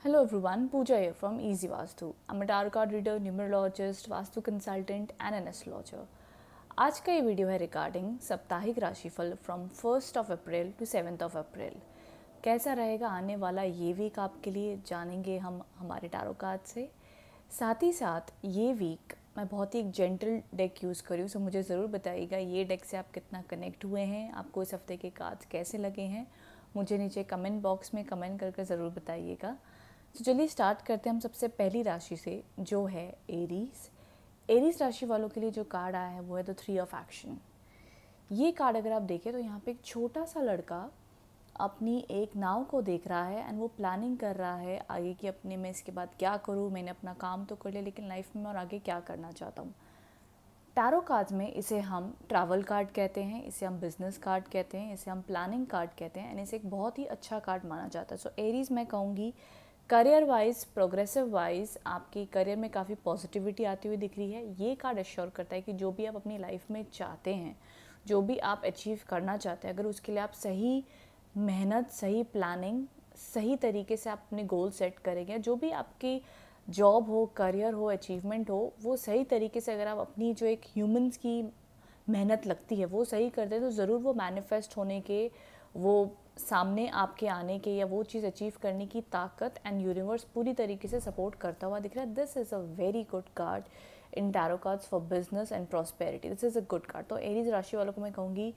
Hello everyone, Pooja here from Easy Vastu. I'm a tarot card reader, numerologist, vastu consultant and an astrologer. आज का ये video है regarding साप्ताहिक राशिफल from 1st of April to 7th of April. कैसा रहेगा आने वाला ये वीक आपके लिए, जानेंगे हम हमारे टारो कार्ड से। साथ ही साथ ये वीक मैं बहुत ही एक जेंटल डेक यूज़ करी हूँ, सो मुझे ज़रूर बताइएगा ये डेक से आप कितना कनेक्ट हुए हैं, आपको इस हफ्ते के कार्ड्स कैसे लगे हैं। मुझे नीचे कमेंट बॉक्स में कमेंट करके ज़रूर बताइएगा। तो चलिए स्टार्ट करते हैं हम सबसे पहली राशि से, जो है एरीज। एरीज राशि वालों के लिए जो कार्ड आया है वो है द 3 ऑफ एक्शन। ये कार्ड अगर आप देखें तो यहाँ पे एक छोटा सा लड़का अपनी एक नाव को देख रहा है एंड वो प्लानिंग कर रहा है आगे की, अपने में इसके बाद क्या करूँ, मैंने अपना काम तो कर लिया लेकिन लाइफ में और आगे क्या करना चाहता हूँ। टैरो कार्ड्स में इसे हम ट्रैवल कार्ड कहते हैं, इसे हम बिजनेस कार्ड कहते हैं, इसे हम प्लानिंग कार्ड कहते हैं एंड इसे एक बहुत ही अच्छा कार्ड माना जाता है। सो एरीज मैं कहूँगी करियर वाइज, प्रोग्रेसिव वाइज आपकी करियर में काफ़ी पॉजिटिविटी आती हुई दिख रही है। ये कार्ड एश्योर करता है कि जो भी आप अपनी लाइफ में चाहते हैं, जो भी आप अचीव करना चाहते हैं, अगर उसके लिए आप सही मेहनत, सही प्लानिंग, सही तरीके से आप अपने गोल सेट करेंगे, जो भी आपकी जॉब हो, करियर हो, अचीवमेंट हो, वो सही तरीके से अगर आप अपनी जो एक ह्यूमंस की मेहनत लगती है वो सही करते हैं तो ज़रूर वो मैनिफेस्ट होने के, वो सामने आपके आने के या वो चीज़ अचीव करने की ताकत एंड यूनिवर्स पूरी तरीके से सपोर्ट करता हुआ दिख रहा है। This is a very good card in tarot cards for business and prosperity. This is a good card. तो एरीज राशि वालों को मैं कहूँगी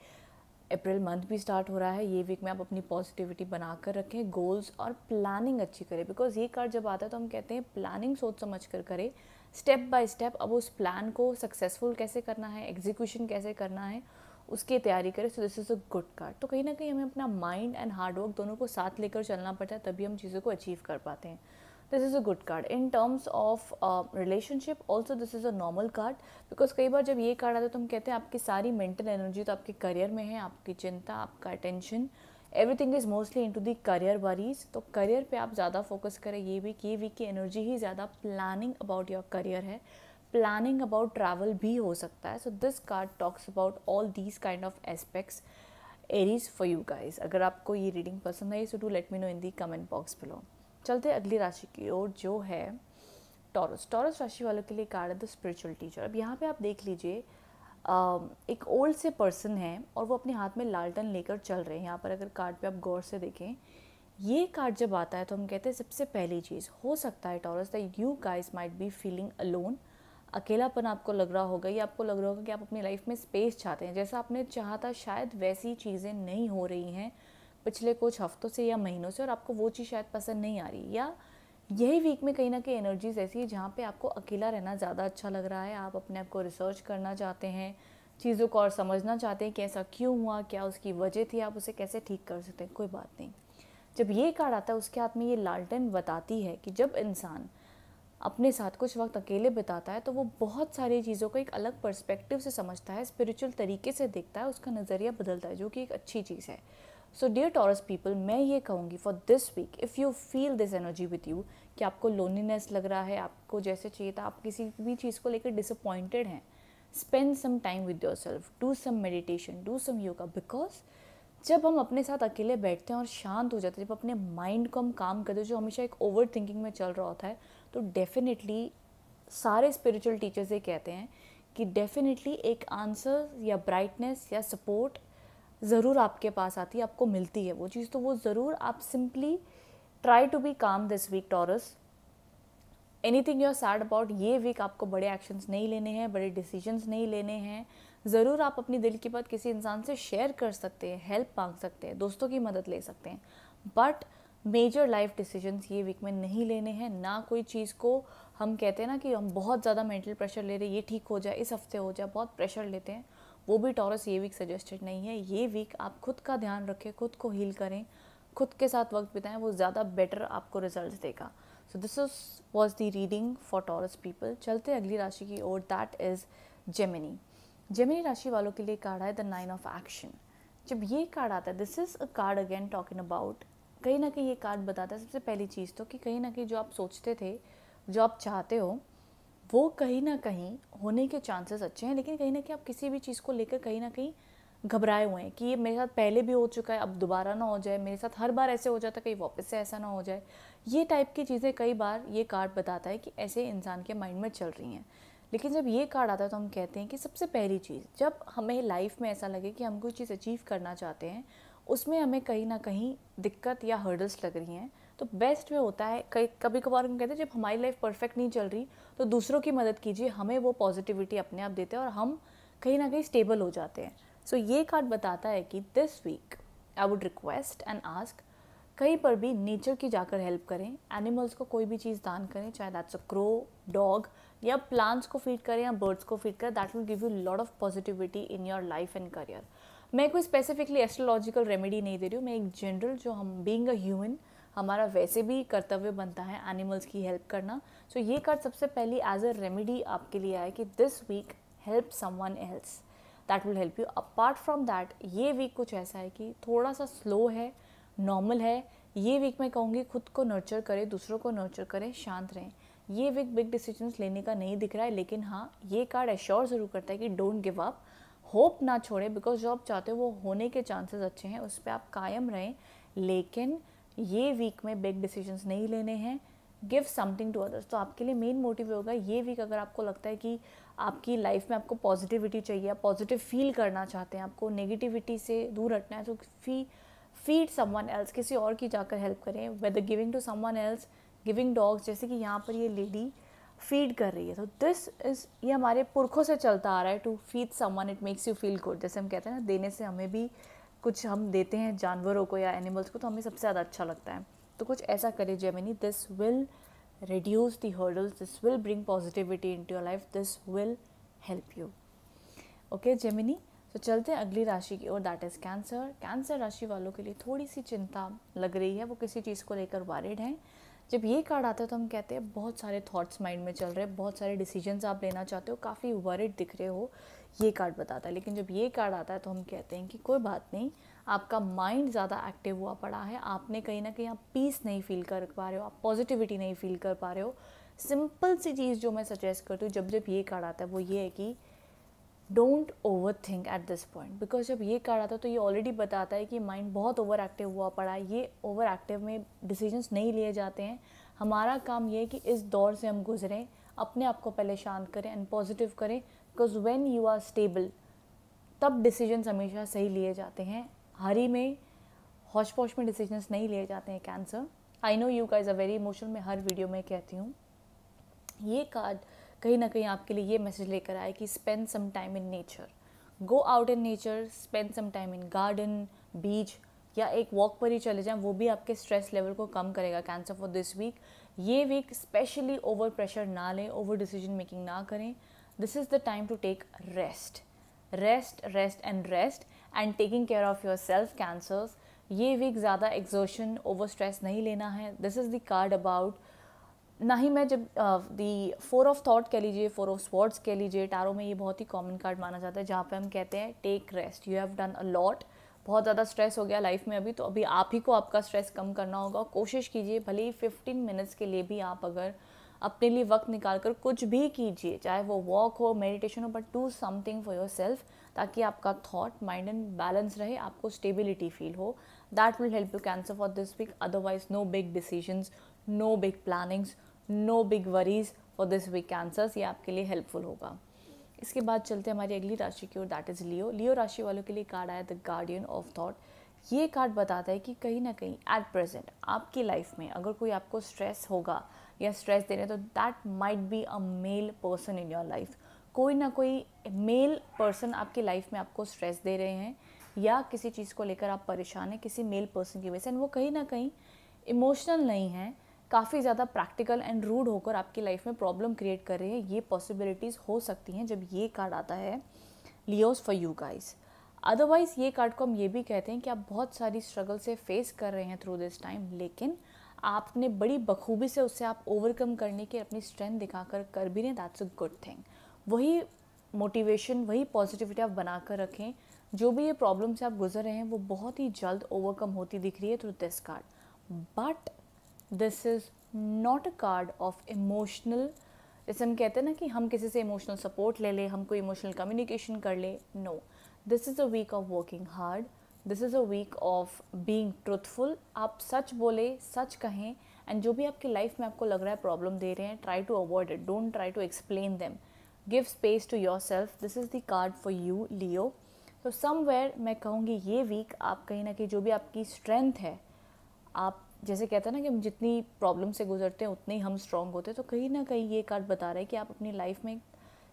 अप्रैल मंथ भी स्टार्ट हो रहा है, ये वीक में आप अपनी पॉजिटिविटी बनाकर रखें, गोल्स और प्लानिंग अच्छी करें। बिकॉज ये कार्ड जब आता है तो हम कहते हैं प्लानिंग सोच समझ कर करें, स्टेप बाय स्टेप। अब उस प्लान को सक्सेसफुल कैसे करना है, एग्जीक्यूशन कैसे करना है, उसकी तैयारी करें। सो this is a good card. तो कहीं ना कहीं हमें अपना माइंड एंड हार्डवर्क दोनों को साथ लेकर चलना पड़ता है, तभी हम चीज़ों को अचीव कर पाते हैं। This is a good card in terms of relationship also. This is a normal card because कई बार जब ये कार्ड आता है तो हम कहते हैं आपकी सारी मेंटल एनर्जी तो आपके करियर में है, आपकी चिंता, आपका attention, everything is mostly into the career worries. तो करियर पे आप ज़्यादा फोकस करें। ये वीक की एनर्जी ही ज़्यादा प्लानिंग अबाउट योर करियर है, प्लानिंग अबाउट ट्रैवल भी हो सकता है। So this card talks about all these kind of aspects Aries for you guys. अगर आपको ये रीडिंग पसंद आई so do let me know in the comment box below. चलते अगली राशि की ओर, जो है टॉरस। टॉरस राशि वालों के लिए कार्ड है द स्पिरिचुअल टीचर। अब यहाँ पे आप देख लीजिए, एक ओल्ड से पर्सन है और वो अपने हाथ में लालटेन लेकर चल रहे हैं। यहाँ पर अगर कार्ड पे आप गौर से देखें, ये कार्ड जब आता है तो हम कहते हैं सबसे पहली चीज़ हो सकता है taurus that you guys might be feeling alone. अकेलापन आपको लग रहा होगा, या आपको लग रहा होगा कि आप अपनी लाइफ में स्पेस चाहते हैं, जैसा आपने चाहा था शायद वैसी चीज़ें नहीं हो रही हैं पिछले कुछ हफ्तों से या महीनों से, और आपको वो चीज़ शायद पसंद नहीं आ रही, या यही वीक में कहीं ना कहीं एनर्जीज ऐसी है जहाँ पे आपको अकेला रहना ज़्यादा अच्छा लग रहा है। आप अपने आप को रिसर्च करना चाहते हैं, चीज़ों को और समझना चाहते हैं कि ऐसा क्यों हुआ, क्या उसकी वजह थी, आप उसे कैसे ठीक कर सकते हैं। कोई बात नहीं, जब ये कार्ड आता है उसके हाथ में ये लालटेन बताती है कि जब इंसान अपने साथ कुछ वक्त अकेले बिताता है तो वो बहुत सारी चीज़ों को एक अलग पर्सपेक्टिव से समझता है, स्पिरिचुअल तरीके से देखता है, उसका नज़रिया बदलता है, जो कि एक अच्छी चीज़ है। सो डियर टॉरस पीपल, मैं ये कहूँगी for this week if you feel this energy with you कि आपको लोनलीनेस लग रहा है, आपको जैसे चाहिए था, आप किसी भी चीज़ को लेकर डिसअपॉइंटेड हैं, spend some time with your self, do some meditation, do some yoga. Because जब हम अपने साथ अकेले बैठते हैं और शांत हो जाते हैं, जब अपने माइंड को हम काम करते हैं जो हमेशा एक ओवर थिंकिंग में चल रहा होता है, तो डेफिनेटली सारे स्पिरिचुअल टीचर्स ये कहते हैं कि डेफिनेटली एक आंसर या ब्राइटनेस या सपोर्ट ज़रूर आपके पास आती है, आपको मिलती है वो चीज़। तो वो ज़रूर आप simply try to be calm this week Taurus. Anything you are sad about, ये वीक आपको बड़े एक्शंस नहीं लेने हैं, बड़े डिसीजंस नहीं लेने हैं। ज़रूर आप अपनी दिल की बात किसी इंसान से शेयर कर सकते हैं, हेल्प मांग सकते हैं, दोस्तों की मदद ले सकते हैं, बट मेजर लाइफ डिसीजंस ये वीक में नहीं लेने हैं। ना कोई चीज़ को हम कहते हैं ना कि हम बहुत ज़्यादा मेंटल प्रेशर ले रहे हैं, ये ठीक हो जाए, इस हफ्ते हो जाए, बहुत प्रेशर लेते हैं, वो भी टॉरस ये वीक सजेस्टेड नहीं है। ये वीक आप खुद का ध्यान रखें, खुद को हील करें, खुद के साथ वक्त बिताएं, वो ज़्यादा बेटर आपको रिजल्ट देगा। So this was the reading for taurus people. चलते अगली राशि की ओर, दैट इज़ जेमिनी। जेमिनी राशि वालों के लिए कार्ड है द 9 ऑफ एक्शन। जब ये कार्ड आता है, this is a card again talking about, कहीं ना कहीं ये कार्ड बताता है सबसे पहली चीज़ तो कि कहीं ना कहीं जो आप सोचते थे, जो आप चाहते हो, वो कहीं ना कहीं होने के चांसेस अच्छे हैं, लेकिन कहीं ना कहीं आप किसी भी चीज़ को लेकर कहीं ना कहीं घबराए हुए हैं कि ये मेरे साथ पहले भी हो चुका है, अब दोबारा ना हो जाए, मेरे साथ हर बार ऐसे हो जाता है, कहीं वापस से ऐसा ना हो जाए। ये टाइप की चीज़ें कई बार ये कार्ड बताता है कि ऐसे इंसान के माइंड में चल रही हैं। लेकिन जब ये कार्ड आता है तो हम कहते हैं कि सबसे पहली चीज़, जब हमें लाइफ में ऐसा लगे कि हम कोई चीज़ अचीव करना चाहते हैं, उसमें हमें कहीं ना कहीं दिक्कत या हर्डल्स लग रही हैं, तो बेस्ट वे होता है, कभी कभार हम कहते हैं जब हमारी लाइफ परफेक्ट नहीं चल रही तो दूसरों की मदद कीजिए, हमें वो पॉजिटिविटी अपने आप देते हैं और हम कहीं ना कहीं स्टेबल हो जाते हैं। सो ये कार्ड बताता है कि this week I would request and ask, कहीं पर भी नेचर की जाकर हेल्प करें, एनिमल्स को कोई भी चीज़ दान करें, चाहे दैट्स अ क्रो, डॉग, या प्लांट्स को फीड करें या बर्ड्स को फीड करें। That will give you lot of positivity in your life and career. मैं कोई स्पेसिफिकली एस्ट्रोलॉजिकल रेमेडी नहीं दे रही हूँ, मैं एक जनरल, जो हम बीइंग अ ह्यूमन हमारा वैसे भी कर्तव्य बनता है एनिमल्स की हेल्प करना। सो ये कार्ड सबसे पहली एज अ रेमेडी आपके लिए आए कि this week help someone else, that will help you. Apart from that ये वीक कुछ ऐसा है कि थोड़ा सा स्लो है, नॉर्मल है। ये वीक मैं कहूँगी खुद को नर्चर करें, दूसरों को नर्चर करें, शांत रहें। ये वीक बिग डिसीजंस लेने का नहीं दिख रहा है, लेकिन हाँ ये कार्ड एश्योर ज़रूर करता है कि डोंट गिव अप, होप ना छोड़ें, बिकॉज जो आप चाहते हो वो होने के चांसेस अच्छे हैं, उस पर आप कायम रहें। लेकिन ये वीक में बिग डिसीजंस नहीं लेने हैं, गिव समथिंग टू अदर्स। तो आपके लिए मेन मोटिव होगा ये वीक, अगर आपको लगता है कि आपकी लाइफ में आपको पॉजिटिविटी चाहिए, आप पॉजिटिव फील करना चाहते हैं, आपको नेगेटिविटी से दूर हटना है, तो फीड समवन एल्स, किसी और की जाकर हेल्प करें, whether giving to someone else, giving dogs, जैसे कि यहाँ पर ये लेडी फीड कर रही है। तो दिस इज़, ये हमारे पुरखों से चलता आ रहा है, to feed someone it makes you feel good. जैसे हम कहते हैं ना, देने से हमें भी कुछ, हम देते हैं जानवरों को या एनिमल्स को तो हमें सबसे ज़्यादा अच्छा लगता है। तो कुछ ऐसा करे Gemini, this will reduce the hurdles, this will bring positivity into your life, this will help you. Okay Gemini, तो चलते हैं अगली राशि की ओर, दैट इज़ कैंसर। कैंसर राशि वालों के लिए थोड़ी सी चिंता लग रही है, वो किसी चीज़ को लेकर वरीड हैं। जब ये कार्ड आता है तो हम कहते हैं बहुत सारे थॉट्स माइंड में चल रहे हैं, बहुत सारे डिसीजंस आप लेना चाहते हो, काफ़ी वरीड दिख रहे हो, ये कार्ड बताता है। लेकिन जब ये कार्ड आता है तो हम कहते हैं कि कोई बात नहीं, आपका माइंड ज़्यादा एक्टिव हुआ पड़ा है, आपने कहीं ना कहीं आप पीस नहीं फील कर पा रहे हो, आप पॉजिटिविटी नहीं फील कर पा रहे हो। सिंपल सी चीज़ जो मैं सजेस्ट करती हूँ जब जब ये कार्ड आता है वो ये है कि don't over think at this point, because जब ये कार्ड आता है तो ये ऑलरेडी बताता है कि माइंड बहुत ओवर एक्टिव हुआ पड़ा है, ये ओवर एक्टिव में डिसीजंस नहीं लिए जाते हैं। हमारा काम ये है कि इस दौर से हम गुजरें, अपने आप को पहले शांत करें एंड पॉजिटिव करें, because when you are stable तब डिसीजंस हमेशा सही लिए जाते हैं, हरी में हौश पौश में डिसीजंस नहीं लिए जाते हैं। Cancer, I know you guys are very emotional, मैं हर वीडियो में कहती हूँ। ये कार्ड कहीं ना कहीं आपके लिए ये मैसेज लेकर आए कि spend some time in nature, go out in nature, spend some time in garden, beach, या एक वॉक पर ही चले जाएं, वो भी आपके स्ट्रेस लेवल को कम करेगा। कैंसर फॉर दिस वीक, ये वीक स्पेशली ओवर प्रेशर ना लें, ओवर डिसीजन मेकिंग ना करें। This is the time to take rest, rest rest and rest and taking care of your self. Cancers, ये week ज़्यादा एग्जॉशन, ओवर स्ट्रेस नहीं लेना है। This is the card about, ना ही मैं जब दी 4 ऑफ थॉट कह लीजिए, 4 ऑफ स्वॉर्ड्स कह लीजिए, टैरो में ये बहुत ही कॉमन कार्ड माना जाता है, जहाँ पे हम कहते हैं take rest, you have done a lot, बहुत ज़्यादा स्ट्रेस हो गया लाइफ में अभी, तो अभी आप ही को आपका स्ट्रेस कम करना होगा। कोशिश कीजिए, भले ही 15 मिनट्स के लिए भी आप अगर अपने लिए वक्त निकाल कर कुछ भी कीजिए, चाहे वो वॉक हो, मेडिटेशन हो, but do something for your self, ताकि आपका थॉट, माइंड एंड बैलेंस रहे, आपको स्टेबिलिटी फील हो। That will help you Cancer for this week. Otherwise no big decisions, no big plannings, no big worries for this week Cancers, ये आपके लिए helpful होगा। इसके बाद चलते हैं हमारी अगली राशि की ओर, दैट इज़ लियो। लियो राशि वालों के लिए कार्ड आया द गार्डियन ऑफ थॉट। ये कार्ड बताता है कि कहीं ना कहीं एट प्रेजेंट आपकी लाइफ में अगर कोई आपको स्ट्रेस होगा या स्ट्रेस दे रहे हैं, तो that might be a male person in your life. कोई ना कोई मेल पर्सन आपकी लाइफ में आपको स्ट्रेस दे रहे हैं, या किसी चीज़ को लेकर आप परेशान हैं किसी मेल पर्सन की वजह से, वो कहीं ना कहीं इमोशनल नहीं है, काफ़ी ज़्यादा प्रैक्टिकल एंड रूड होकर आपकी लाइफ में प्रॉब्लम क्रिएट कर रहे हैं। ये पॉसिबिलिटीज़ हो सकती हैं जब ये कार्ड आता है Leos for you guys. Otherwise ये कार्ड को हम ये भी कहते हैं कि आप बहुत सारी स्ट्रगल से फेस कर रहे हैं थ्रू दिस टाइम, लेकिन आपने बड़ी बखूबी से उससे आप ओवरकम करने की अपनी स्ट्रेंथ दिखाकर कर भी रहे, दैट्स अ गुड थिंग। वही मोटिवेशन, वही पॉजिटिविटी आप बना कर रखें। जो भी ये प्रॉब्लम से आप गुजर रहे हैं वो बहुत ही जल्द ओवरकम होती दिख रही है through this card. But this is not a card of emotional, जैसे हम कहते हैं ना कि हम किसी से इमोशनल सपोर्ट ले लें, हम कोई इमोशनल कम्युनिकेशन कर ले, no, this is a week of working hard, this is a week of being truthful. आप सच बोले, सच कहें, एंड जो भी आपकी लाइफ में आपको लग रहा है प्रॉब्लम दे रहे हैं, try to avoid it, don't try to explain them, give space to yourself. This is the card for you Leo. तो समवेयर मैं कहूँगी ये वीक आप कहीं ना कहीं जो भी आपकी स्ट्रेंथ है, आप जैसे कहते हैं ना कि हम जितनी प्रॉब्लम से गुजरते हैं उतने ही हम स्ट्रॉन्ग होते हैं, तो कहीं ना कहीं ये कार्ड बता रहा है कि आप अपनी लाइफ में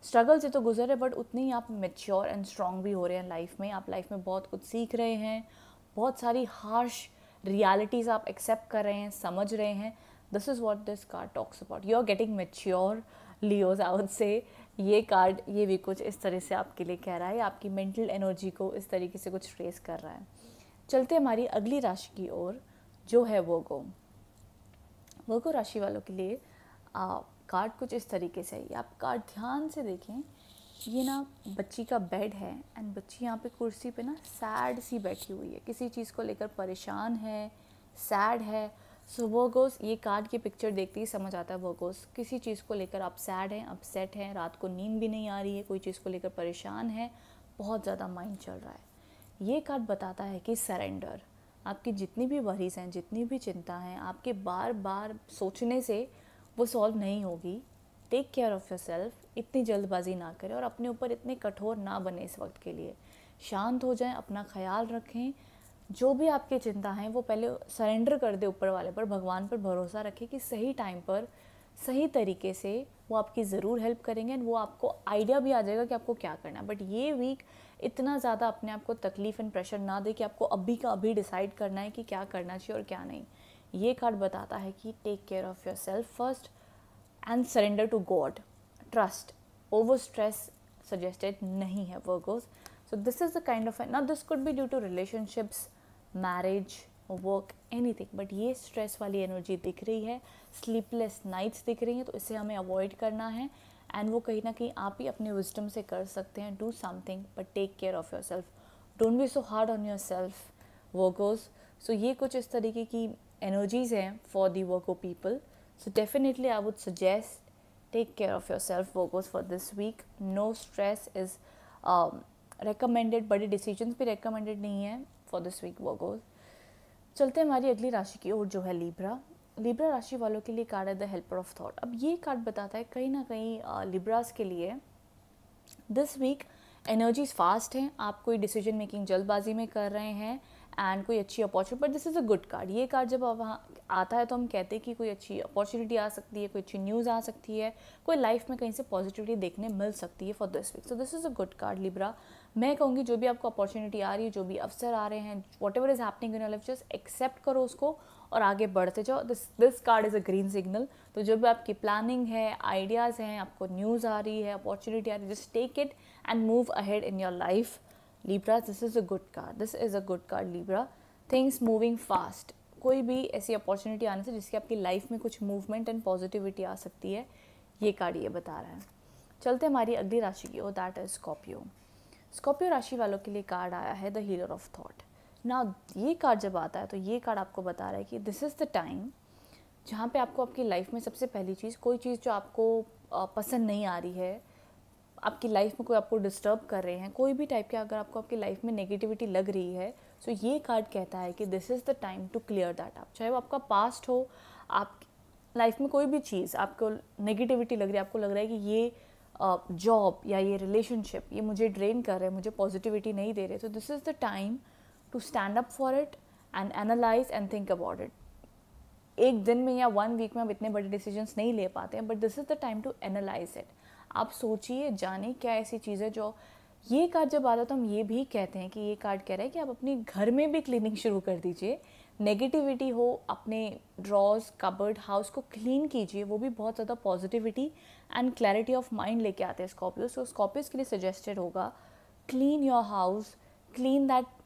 स्ट्रगल से तो गुजर रहे बट उतनी ही आप मेच्योर एंड स्ट्रॉन्ग भी हो रहे हैं लाइफ में. आप लाइफ में बहुत कुछ सीख रहे हैं, बहुत सारी हार्श रियलिटीज़ आप एक्सेप्ट कर रहे हैं, समझ रहे हैं. This is what this card talks about. You are getting mature Leos, I would say. ये कार्ड ये भी कुछ इस तरह से आपके लिए कह रहा है, आपकी मेंटल एनर्जी को इस तरीके से कुछ ट्रेस कर रहा है. चलते हमारी अगली राशि की ओर जो है वर्गो. वर्गो राशि वालों के लिए कार्ड कुछ इस तरीके से है. आप कार्ड ध्यान से देखें, ये ना बच्ची का बेड है एंड बच्ची यहाँ पे कुर्सी पे ना सैड सी बैठी हुई है, किसी चीज़ को लेकर परेशान है, सैड है. सो वर्गोस, ये कार्ड की पिक्चर देखते ही समझ आता है वर्गोस किसी चीज़ को लेकर आप सैड हैं, अपसेट हैं, रात को नींद भी नहीं आ रही है, कोई चीज़ को लेकर परेशान है, बहुत ज़्यादा माइंड चल रहा है. ये कार्ड बताता है कि सरेंडर. आपकी जितनी भी वरीज हैं, जितनी भी चिंता हैं, आपके बार बार सोचने से वो सॉल्व नहीं होगी. Take care of your self. इतनी जल्दबाजी ना करें और अपने ऊपर इतने कठोर ना बने इस वक्त के लिए. शांत हो जाएं, अपना ख्याल रखें. जो भी आपकी चिंता है वो पहले सरेंडर कर दे ऊपर वाले पर, भगवान पर भरोसा रखें कि सही टाइम पर सही तरीके से वो आपकी ज़रूर हेल्प करेंगे एंड वो आपको आइडिया भी आ जाएगा कि आपको क्या करना है. बट ये वीक इतना ज़्यादा अपने आप को तकलीफ़ एंड प्रेशर ना दे कि आपको अभी का अभी डिसाइड करना है कि क्या करना चाहिए और क्या नहीं. ये कार्ड बताता है कि take care of your self first and surrender to God. Trust. Over stress suggested नहीं है Virgos. So this is the kind of, ना this could be due to relationships, marriage, work, anything, but ये stress वाली energy दिख रही है, sleepless nights दिख रही हैं, तो इसे हमें अवॉइड करना है. एंड वो कहीं ना कहीं आप ही अपने विजडम से कर सकते हैं. Do something but take care of your self. Don't be so hard on yourself Virgos. So ये कुछ इस तरीके की एनर्जीज़ हैं for the Virgo people. So definitely I would suggest take care of your self Virgos for this week. No stress is recommended, बड़े decisions भी recommended नहीं है फॉर दिस वीक वर्गोस. चलते हैं हमारी अगली राशि की ओर जो है लिब्रा. लिब्रा राशि वालों के लिए कार्ड है द हेल्पर ऑफ थॉट. अब ये कार्ड बताता है कहीं ना कहीं लिब्रास के लिए दिस वीक एनर्जीज फास्ट हैं, आप कोई डिसीजन मेकिंग जल्दबाजी में कर रहे हैं एंड कोई अच्छी opportunity, but this is a good card. ये कार्ड जब वहाँ आता है तो हम कहते हैं कि कोई अच्छी अपॉर्चुनिटी आ सकती है, कोई अच्छी न्यूज़ आ सकती है, कोई लाइफ में कहीं से पॉजिटिविटी देखने मिल सकती है for this week. So this is a good card Libra. मैं कहूँगी जो भी आपको अपॉर्चुनिटी आ रही है, जो भी अवसर आ रहे हैं, what ever is happening in your life, just accept करो उसको और आगे बढ़ते जाओ. This card is a green signal. तो जो भी आपकी प्लानिंग है, आइडियाज़ हैं, आपको न्यूज़ आ रही है, अपॉर्चुनिटी आ रही है, just take it and move ahead in your life. Libra, this is a good card. This is a good card Libra. Things moving fast. कोई भी ऐसी अपॉर्चुनिटी आने से जिसकी आपकी लाइफ में कुछ मूवमेंट एंड पॉजिटिविटी आ सकती है, ये कार्ड ये बता रहा है. चलते हमारी अगली राशि की ओर, दैट इज स्कॉर्पियो. स्कॉर्पियो राशि वालों के लिए कार्ड आया है द हीलर ऑफ थॉट. ना ये कार्ड जब आता है तो ये कार्ड आपको बता रहा है कि दिस इज़ द टाइम जहाँ पे आपको आपकी लाइफ में सबसे पहली चीज़, कोई चीज़ जो आपको पसंद नहीं आ रही है, आपकी लाइफ में कोई आपको डिस्टर्ब कर रहे हैं, कोई भी टाइप के अगर आपको आपकी लाइफ में नेगेटिविटी लग रही है, सो ये कार्ड कहता है कि this is the time to clear that up. चाहे वो आपका पास्ट हो, आप लाइफ में कोई भी चीज़ आपको नेगेटिविटी लग रही है, आपको लग रहा है कि ये जॉब या ये रिलेशनशिप ये मुझे ड्रेन कर रहे हैं, मुझे पॉजिटिविटी नहीं दे रहे, तो this is the time to stand up for it and analyse and think about it. एक दिन में या 1 वीक में आप इतने बड़े डिसीजंस नहीं ले पाते हैं, but this is the time to analyse it. आप सोचिए, जाने क्या ऐसी चीज़ है जो, ये कार्ड जब आता है तो हम ये भी कहते हैं कि ये कार्ड कह रहा है कि आप अपने घर में भी क्लीनिंग शुरू कर दीजिए. नेगेटिविटी हो, अपने ड्रॉज, कबर्ड, हाउस को क्लीन कीजिए, वो भी बहुत ज़्यादा positivity and clarity of mind लेके आते हैं स्कॉर्पियो. सो स्कॉर्पियोस के लिए सजेस्टेड होगा clean your house, clean that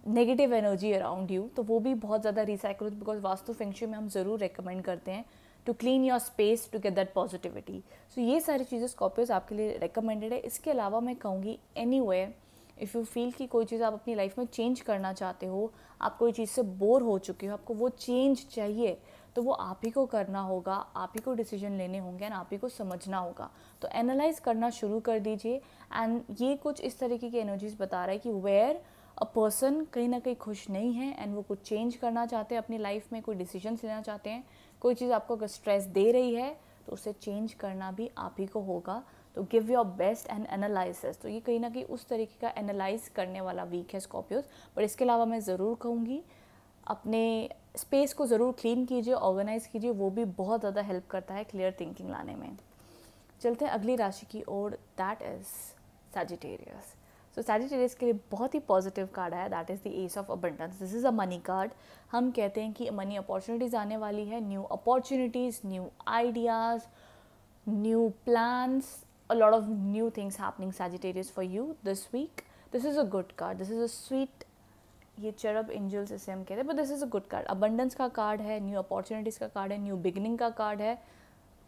negative energy around you. तो वो भी बहुत ज़्यादा recycle, because Vastu feng shui में हम ज़रूर रिकमेंड करते हैं to clean your space to get that positivity. So ये सारी चीज़ें स्कॉर्पियोस आपके लिए रिकमेंडेड है. इसके अलावा मैं कहूँगी एनीवे इफ़ यू फील कि कोई चीज़ आप अपनी लाइफ में चेंज करना चाहते हो, आप कोई चीज़ से बोर हो चुके हो, आपको वो चेंज चाहिए, तो वो आप ही को करना होगा, आप ही को डिसीजन लेने होंगे एंड आप ही को समझना होगा। तो एनालाइज करना शुरू कर दीजिए। एंड ये कुछ इस तरीके की एनर्जीज बता रहा है कि वेयर अ पर्सन कहीं ना कहीं खुश नहीं है एंड वो कुछ चेंज करना चाहते हैं अपनी लाइफ में, कोई डिसीजंस लेना चाहते हैं, कोई चीज़ आपको अगर स्ट्रेस दे रही है तो उसे चेंज करना भी आप ही को होगा। तो give your best and analysis. तो ये कहीं ना कहीं उस तरीके का एनालाइज करने वाला वीक है स्कॉर्पियोज। पर इसके अलावा मैं ज़रूर कहूँगी अपने स्पेस को ज़रूर क्लीन कीजिए, ऑर्गेनाइज कीजिए, वो भी बहुत ज़्यादा हेल्प करता है क्लियर थिंकिंग लाने में। चलते हैं अगली राशि की ओर, that is Sagittarius. So Sagittarius के लिए बहुत ही पॉजिटिव कार्ड है, that is the ace of abundance. This is a money card. हम कहते हैं कि मनी अपॉर्चुनिटीज़ आने वाली है, new opportunities, new ideas, new plans, a lot of new things happening Sagittarius for you this week. This is a good card. This is a sweet, ये चरब angels इसे हम कहते हैं, but this is a good card. Abundance का card है, new opportunities का card है, new beginning का कार्ड है,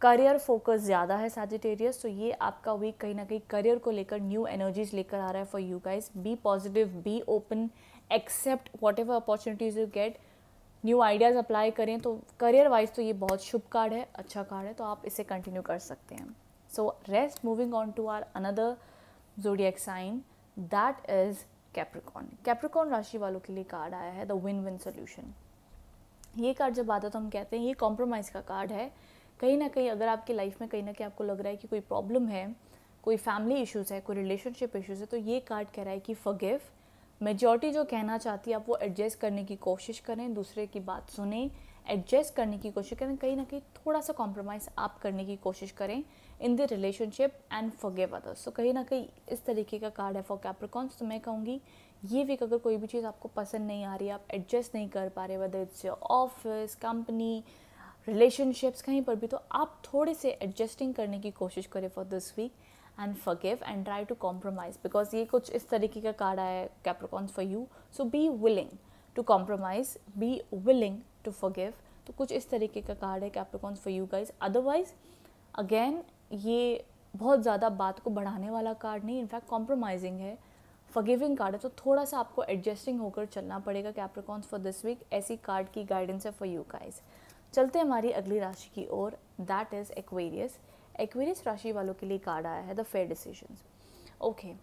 करियर फोकस ज़्यादा है सैजिटेरियस। तो ये आपका वीक कहीं ना कहीं करियर को लेकर न्यू एनर्जीज लेकर आ रहा है for you guys. Be positive, be open, accept what ever opportunities you get, new ideas apply करें। तो करियर वाइज तो ये बहुत शुभ कार्ड है, अच्छा कार्ड है, तो आप इसे कंटिन्यू कर सकते हैं। So rest, moving on to our another zodiac sign, that is Capricorn. Capricorn राशि वालों के लिए कार्ड आया है द विन विन सोल्यूशन। ये कार्ड जब आता है तो हम कहते हैं ये कॉम्प्रोमाइज़ का कार्ड है। कहीं ना कहीं अगर आपकी लाइफ में कहीं ना कहीं आपको लग रहा है कि कोई प्रॉब्लम है, कोई फैमिली इश्यूज़ है, कोई रिलेशनशिप इश्यूज़ है, तो ये कार्ड कह रहा है कि फॉरगिव। मेजॉरिटी जो कहना चाहती है आप वो एडजस्ट करने की कोशिश करें, दूसरे की बात सुने, एडजस्ट करने की कोशिश करें, कहीं ना कहीं थोड़ा सा कॉम्प्रोमाइज़ आप करने की कोशिश करें in the relationship and forgive others. तो कहीं ना कहीं इस तरीके का कार्ड है फॉर कैप्रिकॉर्न्स। तो मैं कहूँगी ये वीक अगर कोई भी चीज़ आपको पसंद नहीं आ रही, आप एडजस्ट नहीं कर पा रहे, whether it's your office, company, relationships, कहीं पर भी, तो आप थोड़े से एडजस्टिंग करने की कोशिश करें for this week and forgive and try to compromise, because ये कुछ इस तरीके का कार्ड आया है Capricorns for you. So be willing to compromise, be willing to forgive. तो कुछ इस तरीके का कार्ड है Capricorns for you guys. Otherwise again ये बहुत ज़्यादा बात को बढ़ाने वाला कार्ड नहीं, इनफैक्ट कॉम्प्रोमाइजिंग है, फॉरगिविंग कार्ड है। तो थोड़ा सा आपको एडजस्टिंग होकर चलना पड़ेगा कैप्रिकॉर्न्स फॉर दिस वीक। ऐसी कार्ड की गाइडेंस है फॉर यू गाइज। चलते हैं हमारी अगली राशि की ओर, दैट इज़ एक्वेरियस। एक्वेरियस राशि वालों के लिए कार्ड आया है the fair decisions. Okay,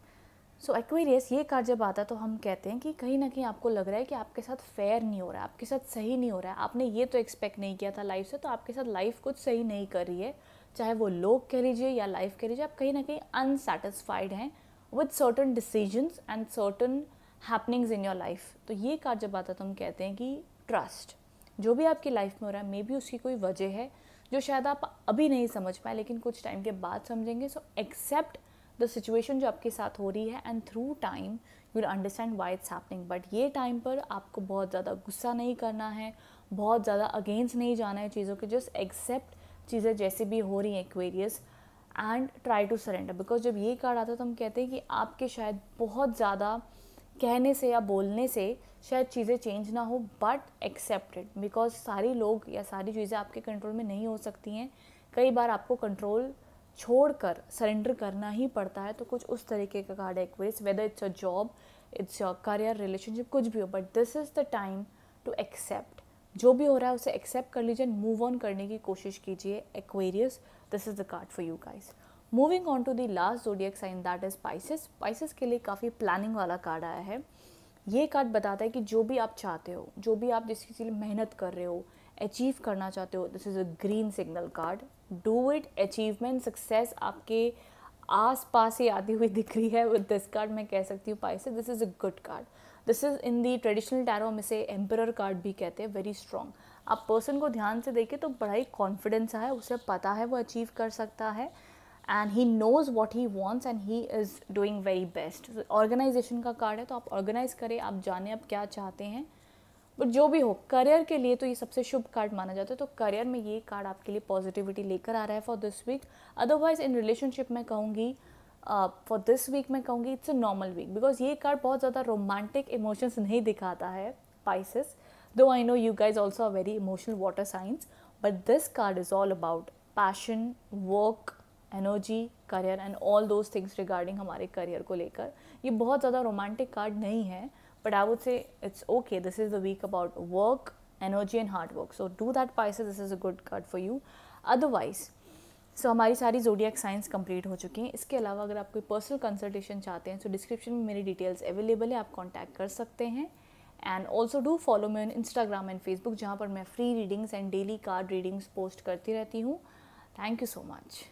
so Aquarius ये कार्ड जब आता है तो हम कहते हैं कि कहीं ना कहीं आपको लग रहा है कि आपके साथ फेयर नहीं हो रहा है, आपके साथ सही नहीं हो रहा है, आपने ये तो एक्सपेक्ट नहीं किया था लाइफ से, तो आपके साथ लाइफ कुछ सही नहीं कर रही है, चाहे वो लोग कह लीजिए या लाइफ कह लीजिए, आप कहीं ना कहीं अनसेटिस्फाइड हैं with certain decisions and certain happenings in your life. तो ये कार्ड जब आता है तो हम कहते हैं कि ट्रस्ट, जो भी आपकी लाइफ में हो रहा है मे बी उसकी कोई वजह है जो शायद आप अभी नहीं समझ पाए, लेकिन कुछ टाइम के बाद समझेंगे। सो एक्सेप्ट द सिचुएशन जो आपके साथ हो रही है and through time you will understand why it's happening. But ये टाइम पर आपको बहुत ज़्यादा गुस्सा नहीं करना है, बहुत ज़्यादा अगेंस्ट नहीं जाना है चीज़ों के, जस्ट एक्सेप्ट चीज़ें जैसे भी हो रही हैं Aquarius and try to surrender. Because जब ये कार्ड आता है तो हम कहते हैं कि आपके शायद बहुत ज़्यादा कहने से या बोलने से शायद चीज़ें चेंज ना हो, बट एक्सेप्टेड, बिकॉज सारी लोग या सारी चीज़ें आपके कंट्रोल में नहीं हो सकती हैं। कई बार आपको कंट्रोल छोड़कर सरेंडर करना ही पड़ता है। तो कुछ उस तरीके का कार्ड है Aquarius, whether it's a job, it's your career, relationship, कुछ भी हो, but this is the time to accept. जो भी हो रहा है उसे एक्सेप्ट कर लीजिए, मूव ऑन करने की कोशिश कीजिए Aquarius. This is the card for you guys. Moving on to the last zodiac sign, that is Pisces. Pisces के लिए काफ़ी प्लानिंग वाला कार्ड आया है। ये कार्ड बताता है कि जो भी आप चाहते हो, जो भी आप जिस चीज़ के लिए मेहनत कर रहे हो, अचीव करना चाहते हो, this is a green signal card. Do it. Achievement, success आपके आस पास ही आती हुई दिख रही है विद दिस कार्ड। मैं कह सकती हूँ Pisces, this is a good card. This is in the traditional tarot में से एम्परर कार्ड भी कहते हैं, वेरी स्ट्रॉन्ग। आप पर्सन को ध्यान से देखें तो बड़ा ही कॉन्फिडेंस है, उसे पता है वो अचीव कर सकता है and he knows what he wants and he is doing very best. Organisation का कार्ड है, तो आप ऑर्गेनाइज करें, आप जानें आप क्या चाहते हैं। बट जो भी हो, करियर के लिए तो ये सबसे शुभ कार्ड माना जाता है। तो करियर में ये कार्ड आपके लिए पॉजिटिविटी लेकर आ रहा है for this week. Otherwise in relationship में कहूँगी फॉर दिस वीक मैं कहूँगी it's a normal week, because ये कार्ड बहुत ज़्यादा रोमांटिक इमोशंस नहीं दिखाता है Pisces. Though I know you guys also are very emotional water signs, but this card is all about passion, work, energy, career and all those things regarding हमारे career को लेकर। ये बहुत ज़्यादा रोमांटिक कार्ड नहीं है, but I would say it's okay. This is the week about work, energy and hard work. So do that, Pisces, this is a good card for you. Otherwise, सो हमारी सारी zodiac science complete हो चुकी हैं. इसके अलावा अगर आप कोई पर्सनल कंसल्टेशन चाहते हैं तो डिस्क्रिप्शन में मेरी डिटेल्स अवेलेबल है, आप कांटेक्ट कर सकते हैं. And also do follow me on Instagram and Facebook, जहाँ पर मैं free readings and daily card readings post करती रहती हूँ. Thank you so much.